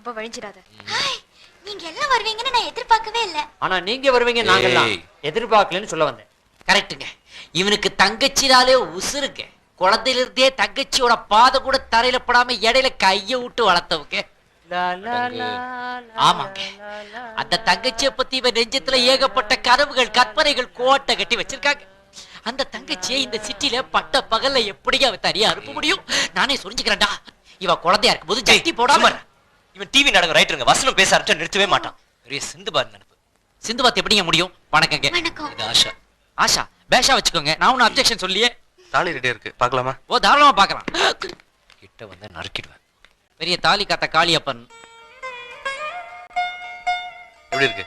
ரொம்ப வழிஞ்சிடாத. நீங்க எல்லாம் வருவீங்கன்னு நான் எதிர்பார்க்கவே இல்ல. ஆனா நீங்க வருவீங்க நாங்கெல்லாம் எதிர்பார்க்கலன்னு சொல்ல வந்தேன். கரெக்ட்டுங்க. இவனுக்கு தங்கச்சினாலே உசுருங்க. குழந்தையில இருந்தே தங்கச்சியோட பாதை கூட தரையில படாம இடையில கைய விட்டு வளர்த்தவங்க. ஆமாங்க. அந்த தங்கச்சியை பத்தி இவன் நெஞ்சத்துல ஏகப்பட்ட கனவுகள் கற்பனைகள் கோட்டை கட்டி வச்சிருக்காங்க. அந்த தங்கச்சியை இந்த சிட்டில பட்ட பகல்ல எப்படியா அவ தனியா அனுப்ப முடியும்? நானே சொல்லிக்கிறேன்டா. இவ குழந்தையா இருக்கும் போது ஜட்டி போடாம இவன் டிவி நாடகம் ரைட்டருங்க. வசனம் பேச ஆரம்பிச்சா நிறுத்தவே மாட்டான். பெரிய சிந்து பாரு நினைப்பு. சிந்து பாத்து எப்படிங்க முடியும்? வணக்கங்க. இது ஆஷா. ஆஷா பேஷா வச்சுக்கோங்க. நான் ஒன்னும் அப்ஜெக்ஷன் சொல்லியே. தாலி ரெடியா இருக்கு, பார்க்கலாமா? ஓ தாராளமா பார்க்கலாம். கிட்ட வந்து நறுக்கிடுவேன். பெரிய தாலி காத்த காளியப்பன் எப்படி இருக்கு?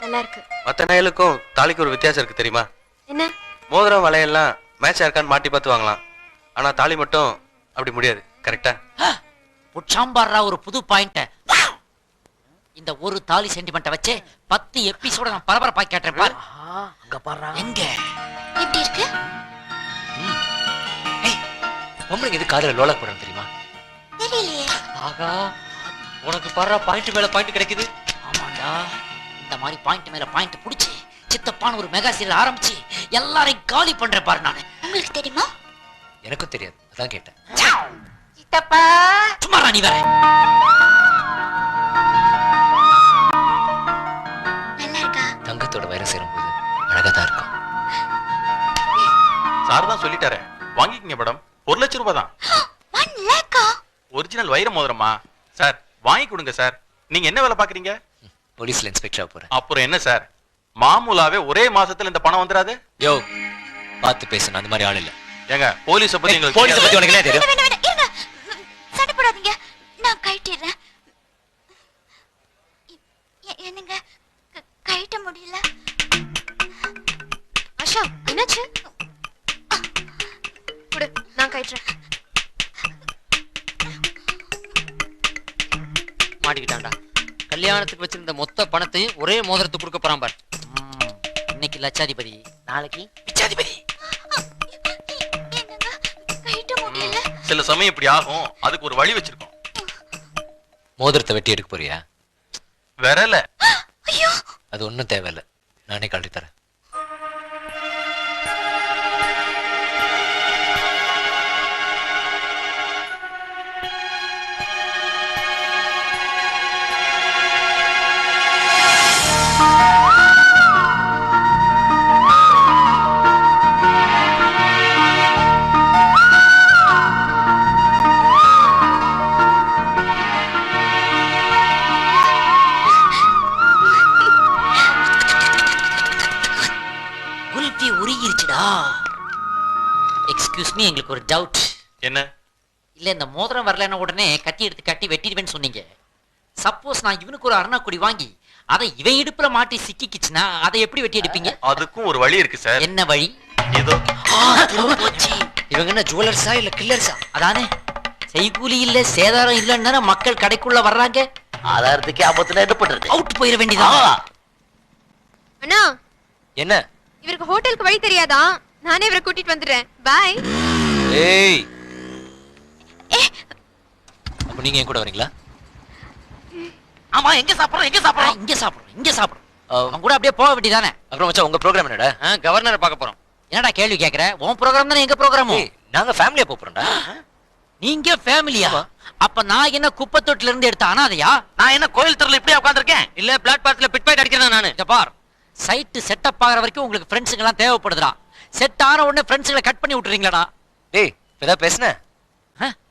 நல்லா இருக்கு. மத்த நாயலுக்கும் தாலிக்கு ஒரு வித்தியாசம் இருக்கு தெரியுமா? என்ன? மோதிரம் வளையெல்லாம் மேட்சா இருக்கான்னு மாட்டி பார்த்து வாங்கலாம். ஆனா தாலி மட்டும் அப்படி முடியாது. கரெக்டா? புட்சாம்பாரா ஒரு புது பாயிண்ட். இந்த ஒரு தாலி சென்டிமெண்ட்டை வச்சு 10 எபிசோட நான் பரபரப்பாக்கி கேட்டேன் பாரு. அங்க பாரு. எங்க எப்படி இருக்கு? பொம்பளைங்க இது காதல லோலா போடுறது தெரியுமா? தெரியலையே. ஆகா, உனக்கு பாரு பாயிண்ட் மேல பாயிண்ட் கிடைக்குது. ஆமாண்டா. இந்த மாதிரி பாயிண்ட் மேல பாயிண்ட் புடிச்சு சித்தப்பான ஒரு மெகா சீரியல் ஆரம்பிச்சு எல்லாரையும் காலி பண்றேன் பாரு நானு. உங்களுக்கு தெரியுமா? எனக்கும் தெரியாது, அதான் கேட்டேன். சித்தப்பா சும்மா நீ வேற. நல்லா இருக்கா? தங்கத்தோட வைரம் சேரும்போது அழகா தான் இருக்கும். சார் தான் சொல்லிட்டாரு, வாங்கிக்கங்க மேடம். 1 லட்சம் ரூபாய் தான். 1 lakh? ஒரிஜினல் வைர மோதிரமா? சார் வாங்கி கொடுங்க சார். நீங்க என்ன வேலை பாக்குறீங்க? போலீஸ்ல இன்ஸ்பெக்டரா போறேன். அப்புறம் என்ன சார், மாமூலாவே ஒரே மாசத்துல இந்த பணம் வந்துராது? யோ பார்த்து பேசு, நான் அந்த மாதிரி ஆள் இல்ல. ஏங்க போலீஸ பத்தி எங்களுக்கு போலீஸ பத்தி உனக்கு என்ன தெரியும்? வேண்டாம் வேண்டாம் இருங்க. சண்டை போடாதீங்க. நான் கழட்டிடுறேன். என்னங்க கழட்ட முடியல. ஆஷா என்னாச்சு? குடு, நான் கழட்டுறேன். மாட்டிக்கிட்டான்டா. கல்யாணத்துக்கு வச்சிருந்த மொத்த பணத்தையும் ஒரே மோதிரத்துக்கு கொடுக்க போறான் பாரு. இன்னைக்கு லட்சாதிபதி, நாளைக்கு பிச்சாதிபதி. என்னங்க கழட்ட முடியல. சில சமயம் இப்படி ஆகும், அதுக்கு ஒரு வழி வச்சிருக்கோம். மோதிரத்தை வெட்டி எடுக்க போறியா? விரல ஐயோ, அது ஒண்ணும் தேவையில்லை, நானே கழட்டி தரேன். எக்ஸ்கியூஸ் மீ, எங்களுக்கு ஒரு டவுட். என்ன? இல்ல இந்த மோதிரம் வரலன்னா உடனே கட்டி எடுத்து கட்டி வெட்டிடுவேன்னு சொன்னீங்க. சப்போஸ் நான் இவனுக்கு ஒரு அருணாக்குடி வாங்கி அதை இவன் இடுப்புல மாட்டி சிக்கிக்கிச்சுன்னா அதை எப்படி வெட்டி எடுப்பீங்க? அதுக்கும் ஒரு வழி இருக்கு சார். என்ன வழி? இதோ. இவங்க என்ன ஜுவலர்ஸா இல்ல கில்லர்ஸா? அதானே, செய்கூலி இல்ல சேதாரம் இல்லன்னா மக்கள் கடைக்குள்ள வர்றாங்க. ஆதாரத்துக்கு ஆபத்துல என்ன பண்றது? அவுட் போயிட வேண்டியதா? அண்ணா என்ன? இவருக்கு ஹோட்டலுக்கு வழி தெரியாதா? நானே இவரை கூட்டிட்டு வந்துடுறேன். பாய். ஏய், அப்ப நீங்க என் கூட வரீங்களா? ஆமா, எங்க சாப்பிடுறோம் இங்க சாப்பிடுறோம். அவன் கூட அப்படியே போக வேண்டியதானே. அப்புறம் மச்சான், உங்க ப்ரோகிராம் என்னடா? கவர்னரை பார்க்க போறோம். என்னடா கேள்வி கேக்குற? உன் ப்ரோகிராம் தானே எங்க ப்ரோகிராமும். நாங்க ஃபேமிலியா போறோம்டா. நீங்க ஃபேமிலியா? அப்ப நான் என்ன குப்பை தொட்டில இருந்து எடுத்த அனாதையா? நான் என்ன கோயில் தெருல இப்படியே உட்கார்ந்திருக்கேன்? இல்ல பிளாட்பாரத்துல பிட் பாயிண்ட் அடிக்கிறேன் நானு. இங்க பார், சைட் செட்டப் ஆகுற வரைக்கும் உங்களுக்கு ஃப்ரெண்ட்ஸுங்க எல்லாம் தேவைப்படுதுடா. செட் ஆன உடனே ஃப்ரெண்ட்ஸுங்களை கட் பண்ணி விட்டுறீங்களாடா? டேய், இப்பதா பேசுன.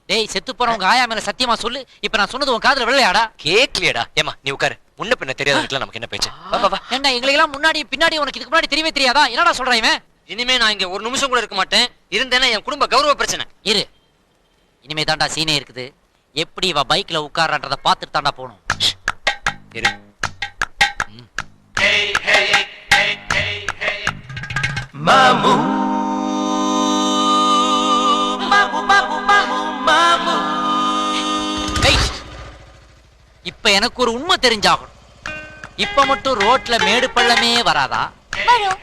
டேய், செத்து போறவங்க ஆயா மேல சத்தியமா சொல்லு, இப்ப நான் சொன்னது உன் காதுல விளையாடா? கேக்கலையடா. ஏமா நீ உட்காரு. முன்ன பின்ன தெரியாதவங்களுக்குலாம் நமக்கு என்ன பேச்சு? வா வா வா. ஏண்டா எங்களுக்கு எல்லாம் முன்னாடி பின்னாடி உனக்கு இதுக்கு முன்னாடி தெரியவே தெரியாதா? என்னடா சொல்றான் இவன்? இனிமே நான் இங்க ஒரு நிமிஷம் கூட இருக்க மாட்டேன். இருந்தேன்னா என் குடும்ப கௌரவ பிரச்சனை. இரு, இனிமே தாண்டா சீனே இருக்குது. எப்படி இவ பைக்ல உட்கார்றன்றத பாத்துட்டு தாண்டா போகணும். இரு. மாமு இப்ப எனக்கு ஒரு உண்மை தெரிஞ்சாகணும். இப்ப மட்டும் ரோட்ல மேடு பள்ளமே வராதா? வரும்.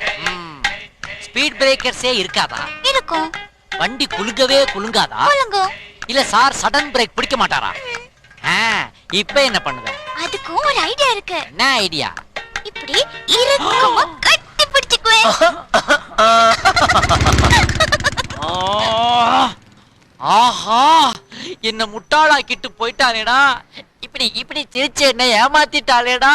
ஸ்பீட் பிரேக்கர்ஸே இருக்காதா? இருக்கும். வண்டி குலுங்கவே குலுங்காதா? குலுங்கும். இல்ல சார் சடன் பிரேக் பிடிக்க மாட்டாரா? இப்ப என்ன பண்ணுவ? அதுக்கும் ஒரு ஐடியா இருக்கு. என்ன ஐடியா? இப்படி இறுக்கமா கட்டி பிடிச்சுக்குவேன். ஆஹா, என்ன முட்டாளாக்கிட்டு போயிட்டானேடா. இப்படி இப்படி சிரிச்சு என்ன ஏமாத்திட்டாளேடா.